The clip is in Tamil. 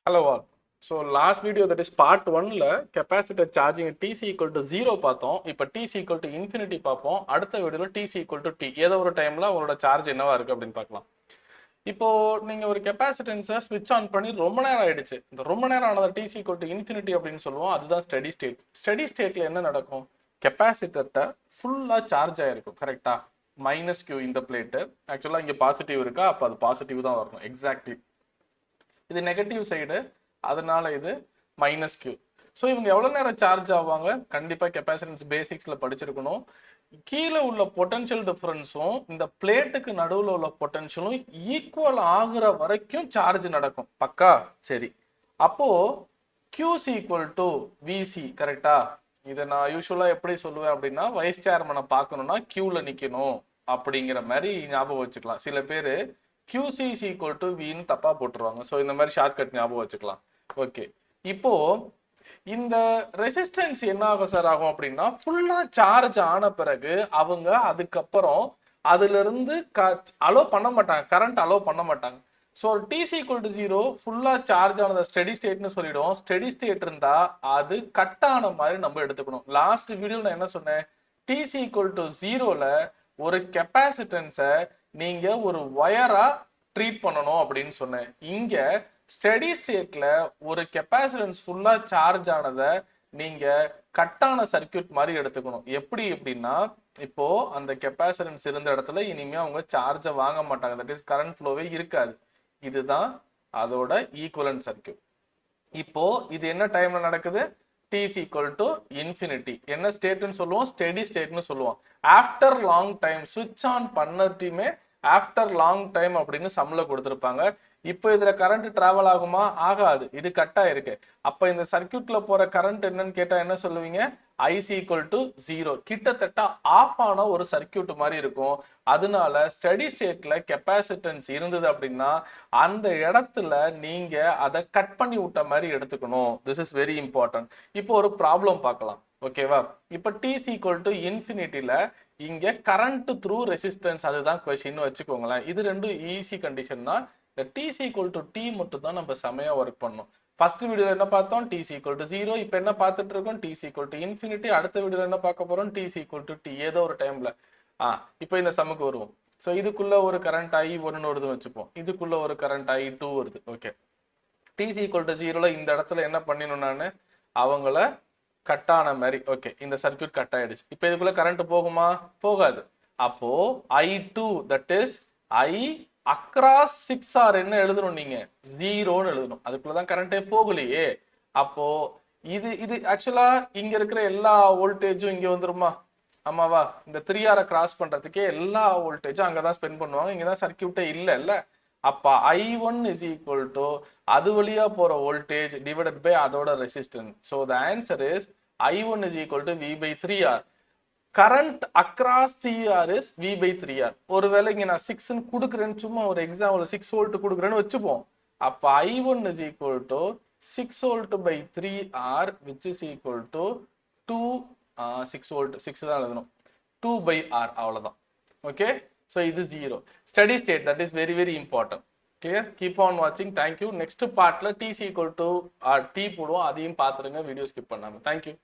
Hello all. So last video, that is part 1 capacitor charging t is equal to 0 பார்த்தோம். இப்போ t is equal to infinity பார்ப்போம். அடுத்த வீடியோல t is equal to t. ஏதோ ஒரு டைம்ல உங்களோட சார்ஜ் என்னவா இருக்கு அப்படின்னு பார்க்கலாம். இப்போ நீங்க ஒரு கெபாசிட்டன்ஸை ஸ்விட்ச் ஆன் பண்ணி ரொம்ப நேரம் ஆயிடுச்சு. இந்த ரொம்ப நேரம் ஆனது t is equal to infinity அப்படின்னு சொல்லுவோம். அதுதான் ஸ்டெடி ஸ்டேட். ஸ்டெடி ஸ்டேட்ல என்ன நடக்கும்? கெபாசிட்டர்ட்ட ஃபுல்லா சார்ஜ் ஆயிருக்கும். கரெக்டா? மைனஸ் q இந்த பிளேட். ஆக்சுவலா இங்க பாசிட்டிவ் இருக்கா? அப்ப அது பாசிட்டிவ் தான் வரணும். எக்ஸாக்ட்லி. இது நெகட்டிவ் சைடு, அதனால இது மைனஸ் கியூ. ஸோ இவங்க எவ்வளோ நேரம் சார்ஜ் ஆவாங்க? கண்டிப்பாக கெப்பாசிட்டன்ஸ் பேசிக்ஸில் படிச்சிருக்கணும். கீழே உள்ள பொட்டன்ஷியல் டிஃபரன்ஸும் இந்த பிளேட்டுக்கு நடுவில் உள்ள பொட்டன்ஷியலும் ஈக்குவல் ஆகுற வரைக்கும் சார்ஜ் நடக்கும். பக்கா? சரி. அப்போ கியூஸ் ஈக்குவல் டு விசி. கரெக்டா? இதை நான் யூஸ்வலாக எப்படி சொல்லுவேன் அப்படின்னா, வைஸ் சேர்மனை பார்க்கணும்னா கியூவில் நிற்கணும் அப்படிங்கிற மாதிரி ஞாபகம் வச்சுக்கலாம். சில பேர் QC is equal to V ன்னு தப்பா போட்டுருவாங்க. ஸோ இந்த மாதிரி ஷார்ட்கட் ஞாபகம் வச்சுக்கலாம். ஓகே, இப்போ இந்த ரெசிஸ்டன்ஸ் என்ன ஆகும் சார் ஆகும் அப்படின்னா, ஃபுல்லா சார்ஜ் ஆன பிறகு அவங்க அதுக்கப்புறம் அதுல இருந்து அலோ பண்ண மாட்டாங்க, கரண்ட் அலோ பண்ண மாட்டாங்க. So t is equal to 0 ஃபுல்லா சார்ஜ் ஆனதை ஸ்டெடி ஸ்டேட்னு சொல்லிடுவோம். ஸ்டெடி ஸ்டேட் இருந்தா அது கட் ஆன மாதிரி நம்ம எடுத்துக்கணும். லாஸ்ட் வீடியோல நான் என்ன சொன்னேன்? t is equal to 0ல ஒரு கெப்பாசிட்டன்ஸை நீங்க ஒரு வயரா ட்ரீட் பண்ணணும் அப்படின்னு சொன்னேன். இங்க ஸ்டெடி ஸ்டேட்ல ஒரு கெப்பாசிட்டன்ஸ் ஃபுல்லா சார்ஜ் ஆனதை நீங்க கட்டான சர்க்கியூட் மாதிரி எடுத்துக்கணும். எப்படி அப்படின்னா, இப்போ அந்த கெப்பாசிட்டன்ஸ் இருந்த இடத்துல இனிமே அவங்க சார்ஜை வாங்க மாட்டாங்க. தட் இஸ் கரண்ட் ஃப்ளோவே இருக்காது. இதுதான் அதோட ஈக்குவலன்ட் சர்க்கியூட். இப்போ இது என்ன டைம்ல நடக்குது? t is equal to infinity. என்ன ஸ்டேட்னு சொல்லுவோம்? ஸ்டெடி ஸ்டேட்னு சொல்லுவோம். ஆஃப்டர் லாங் டைம் சுவிட்ச் ஆன் பண்ணதுமே ஆஃப்டர் லாங் டைம் அப்படின்னு சம்ல கொடுத்துருப்பாங்க. இப்போ இதுல கரண்ட் டிராவல் ஆகுமா? ஆகாது. இது கட்டா இருக்கு. அப்ப இந்த சர்க்கியூட்ல போற கரண்ட் என்னன்னு கேட்டா என்ன சொல்லுவீங்க? IC equal to 0. கிட்டத்தட்ட ஆஃப் ஆன ஒரு சர்க்கியூட் மாதிரி இருக்கும். அதனால ஸ்டெடி ஸ்டேட்ல கெப்பாசிட்டன்ஸ் இருந்தது அப்படின்னா அந்த இடத்துல நீங்க அதை கட் பண்ணி விட்ட மாதிரி எடுத்துக்கணும். This is very important. இப்போ ஒரு ப்ராப்ளம் பார்க்கலாம். ஓகேவா? இப்போ t is equal to infinity-ல இங்க கரண்ட் த்ரூ ரெசிஸ்டன்ஸ், அதுதான் கொஸ்டின் வச்சுக்கோங்களேன். இது ரெண்டும் ஈஸி கண்டிஷன் தான். இந்த t is equal to t மட்டும் தான் நம்ம செமையா ஒர்க் பண்ணோம். ஃபர்ஸ்ட் வீடியோல என்ன பார்த்தோம்? t is equal to 0. இப்போ என்ன பார்த்துட்டு இருக்கோம்? t is equal to infinity. அடுத்த வீடியோல என்ன பார்க்க போறோம்? t is equal to t. ஏதோ ஒரு டைம்ல இப்போ இந்த சம்முக்கு வருவோம். ஸோ இதுக்குள்ள ஒரு கரண்ட் I1 வருதுன்னு வச்சுப்போம். இதுக்குள்ள ஒரு கரண்ட் I2 வருது. Okay, t is equal to 0ல இந்த இடத்துல என்ன பண்ணிடணும்? நான் அவங்கள கட்டான மாதிரி. ஓகே, இந்த சர்க்கியூட் கட் ஆயிடுச்சு. இப்போ இதுக்குள்ள கரண்ட் போகுமா? போகாது. அப்போ I2 that is I across 6R என்ன எழுதணும்? நீங்க 0ன்னு எழுதணும். அதுக்குள்ளதான் கரண்டே போகலையே. அப்போ இது ஆக்சுவலா இங்க இருக்கிற எல்லா வோல்டேஜும் இங்க வந்துருமா? ஆமாவா? இந்த 3R கிராஸ் பண்றதுக்கே எல்லா வோல்டேஜும் அங்கதான் ஸ்பெண்ட் பண்ணுவாங்க. இங்கதான் சர்க்கியூட்டே இல்ல. அப்ப I1 is equal to அது வழியா போற வோல்டேஜ் டிவைடட் பை அதோட resistance. So the answer is I1 is equal to V by 3R. Current across 3R is V by 3R. ஒருவேளை இங்க நான் 6 கொடுக்குறேன்னு சும்மா ஒரு எக்ஸாம்பிள் 6 வோல்ட் கொடுக்குறேன்னு வச்சுப்போம். அப்ப I1 is equal to 6 volt by 3R which is equal to 6 volt. 6 தான் எழுதணும். 2 by R அவ்வளவுதான். ஓகே, so இது 0. Steady state, that is very very important. Clear? Keep on watching. Thank you. Next partல t is equal to t போடுவோம். அதையும் பார்த்துருங்க, வீடியோ ஸ்கிப் பண்ணாம. Thank you.